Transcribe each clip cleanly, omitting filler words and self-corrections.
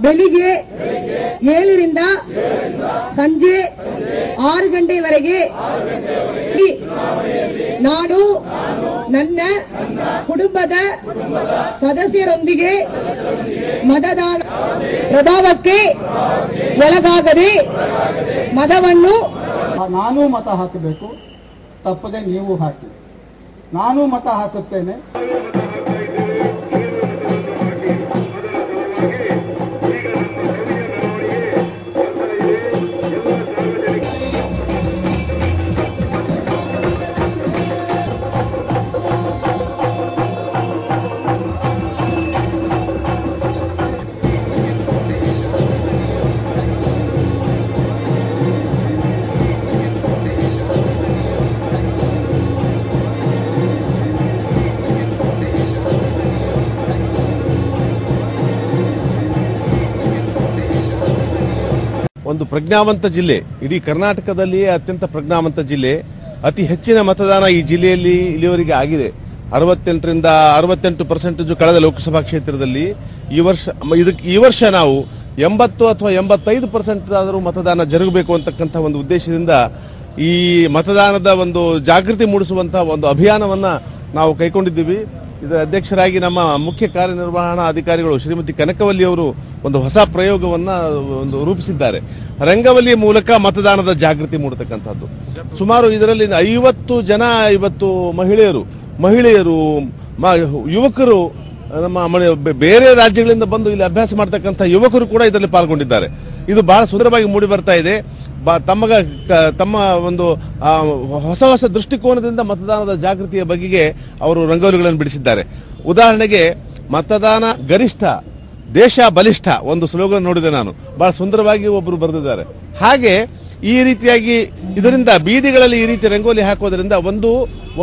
ಬೆಳಿಗ್ಗೆ 7ರಿಂದ ಸಂಜೆ 6 ಗಂಟೆಯವರೆಗೆ ನಾನು ನನ್ನ ಕುಟುಂಬದ ಸದಸ್ಯರೊಂದಿಗೆ ಮತದಾನ ಪ್ರಭಾವಕ್ಕೆ ಒಳಗಾಗದೆ ಮತವನ್ನು ನಾನು ಮತ ಹಾಕಬೇಕು, ತಪ್ಪದೆ ನೀವು ಹಾಕಿ. ನಾನು ಮತ ಹಾಕುತ್ತೇನೆ. ಒಂದು ಪ್ರಜ್ಞಾವಂತ ಜಿಲ್ಲೆ, ಇಡೀ ಕರ್ನಾಟಕದಲ್ಲಿಯೇ ಅತ್ಯಂತ ಪ್ರಜ್ಞಾವಂತ ಜಿಲ್ಲೆ. ಅತಿ ಹೆಚ್ಚಿನ ಮತದಾನ ಈ ಜಿಲ್ಲೆಯಲ್ಲಿ ಇಲ್ಲಿವರೆಗೆ ಆಗಿದೆ. 68ರಿಂದ 68% ಕಳೆದ ಲೋಕಸಭಾ ಕ್ಷೇತ್ರದಲ್ಲಿ. ಈ ವರ್ಷ ನಾವು 80 ಅಥವಾ 85% ಆದರೂ ಮತದಾನ ಜರುಗಬೇಕು ಅಂತಕ್ಕಂಥ ಒಂದು ಉದ್ದೇಶದಿಂದ ಈ ಮತದಾನದ ಒಂದು ಜಾಗೃತಿ ಮೂಡಿಸುವಂತಹ ಒಂದು ಅಭಿಯಾನವನ್ನ ನಾವು ಕೈಗೊಂಡಿದ್ದೀವಿ. ಇದರ ಅಧ್ಯಕ್ಷರಾಗಿ ನಮ್ಮ ಮುಖ್ಯ ಕಾರ್ಯನಿರ್ವಹಣಾ ಅಧಿಕಾರಿಗಳು ಶ್ರೀಮತಿ ಕನಕವಲ್ಲಿ ಅವರು ಒಂದು ಹೊಸ ಪ್ರಯೋಗವನ್ನ ರೂಪಿಸಿದ್ದಾರೆ. ರಂಗವಲ್ಲಿ ಮೂಲಕ ಮತದಾನದ ಜಾಗೃತಿ ಮೂಡತಕ್ಕಂಥದ್ದು. ಸುಮಾರು ಇದರಲ್ಲಿ 50 ಜನ ಇವತ್ತು ಮಹಿಳೆಯರು ಯುವಕರು, ನಮ್ಮ ಬೇರೆ ರಾಜ್ಯಗಳಿಂದ ಬಂದು ಇಲ್ಲಿ ಅಭ್ಯಾಸ ಮಾಡ್ತಕ್ಕಂಥ ಯುವಕರು ಕೂಡ ಇದರಲ್ಲಿ ಪಾಲ್ಗೊಂಡಿದ್ದಾರೆ. ಇದು ಬಹಳ ಸುಂದರವಾಗಿ ಮೂಡಿ ಬರ್ತಾ ಇದೆ. ತಮ್ಮ ಒಂದು ಹೊಸ ದೃಷ್ಟಿಕೋನದಿಂದ ಮತದಾನದ ಜಾಗೃತಿಯ ಬಗೆಗೆ ಅವರು ರಂಗೋಲಿಗಳನ್ನು ಬಿಡಿಸಿದ್ದಾರೆ. ಉದಾಹರಣೆಗೆ, ಮತದಾನ ಗರಿಷ್ಠ ದೇಶ ಬಲಿಷ್ಠ ಒಂದು ಸ್ಲೋಗನ್ ನೋಡಿದೆ ನಾನು, ಬಹಳ ಸುಂದರವಾಗಿ ಒಬ್ಬರು ಬರೆದಿದ್ದಾರೆ. ಹಾಗೆ ಈ ರೀತಿಯಾಗಿ ಇದರಿಂದ ಬೀದಿಗಳಲ್ಲಿ ಈ ರೀತಿ ರಂಗೋಲಿ ಹಾಕೋದ್ರಿಂದ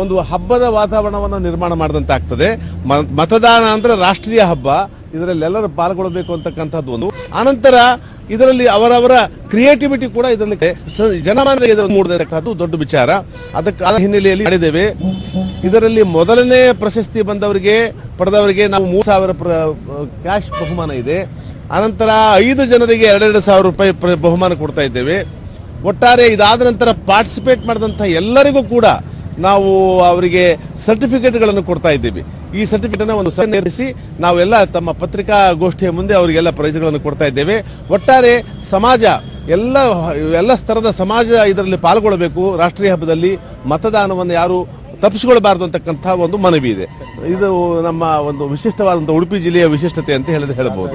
ಒಂದು ಹಬ್ಬದ ವಾತಾವರಣವನ್ನು ನಿರ್ಮಾಣ ಮಾಡಿದಂತಾಗ್ತದೆ. ಮತದಾನ ಅಂದ್ರೆ ರಾಷ್ಟ್ರೀಯ ಹಬ್ಬ, ಇದರಲ್ಲಿ ಎಲ್ಲರೂ ಪಾಲ್ಗೊಳ್ಳಬೇಕು ಅಂತಕ್ಕಂಥದ್ದು ಒಂದು. ಆನಂತರ ಇದರಲ್ಲಿ ಅವರವರ ಕ್ರಿಯೇಟಿವಿಟಿ ಕೂಡ ಇದರಲ್ಲಿ ಜನಮಾನರಿಗೆ ಮೂಡತಕ್ಕಂಥದ್ದು ದೊಡ್ಡ ವಿಚಾರ. ಅದಕ್ಕೆ ಹಿನ್ನೆಲೆಯಲ್ಲಿ ಮಾಡಿದ್ದೇವೆ. ಇದರಲ್ಲಿ ಮೊದಲನೇ ಪ್ರಶಸ್ತಿ ಪಡೆದವರಿಗೆ ನಾವು 3,000 ಕ್ಯಾಶ್ ಬಹುಮಾನ ಇದೆ. ಅನಂತರ 5 ಜನರಿಗೆ 2,500 ರೂಪಾಯಿ ಬಹುಮಾನ ಕೊಡ್ತಾ ಇದ್ದೇವೆ. ಒಟ್ಟಾರೆ ಇದಾದ ನಂತರ ಪಾರ್ಟಿಸಿಪೇಟ್ ಮಾಡಿದಂಥ ಎಲ್ಲರಿಗೂ ಕೂಡ ನಾವು ಅವರಿಗೆ ಸರ್ಟಿಫಿಕೇಟ್ಗಳನ್ನು ಕೊಡ್ತಾ ಇದ್ದೀವಿ. ಈ ಸರ್ಟಿಫಿಕೇಟ್ ಒಂದು ಸೇರಿಸಿ ನಾವೆಲ್ಲ ತಮ್ಮ ಪತ್ರಿಕಾಗೋಷ್ಠಿಯ ಮುಂದೆ ಅವರಿಗೆಲ್ಲ ಪ್ರೈಸ್ಗಳನ್ನು ಕೊಡ್ತಾ ಇದ್ದೇವೆ. ಒಟ್ಟಾರೆ ಸಮಾಜ ಎಲ್ಲ ಸ್ತರದ ಸಮಾಜ ಇದರಲ್ಲಿ ಪಾಲ್ಗೊಳ್ಳಬೇಕು. ರಾಷ್ಟ್ರೀಯ ಹಬ್ಬದಲ್ಲಿ ಮತದಾನವನ್ನು ಯಾರು ತಪ್ಪಿಸಿಕೊಳ್ಳಬಾರದು ಅಂತಕ್ಕಂಥ ಒಂದು ಮನವಿ ಇದೆ. ಇದು ನಮ್ಮ ಒಂದು ವಿಶಿಷ್ಟವಾದಂಥ ಉಡುಪಿ ಜಿಲ್ಲೆಯ ವಿಶಿಷ್ಟತೆ ಅಂತ ಹೇಳಬಹುದು.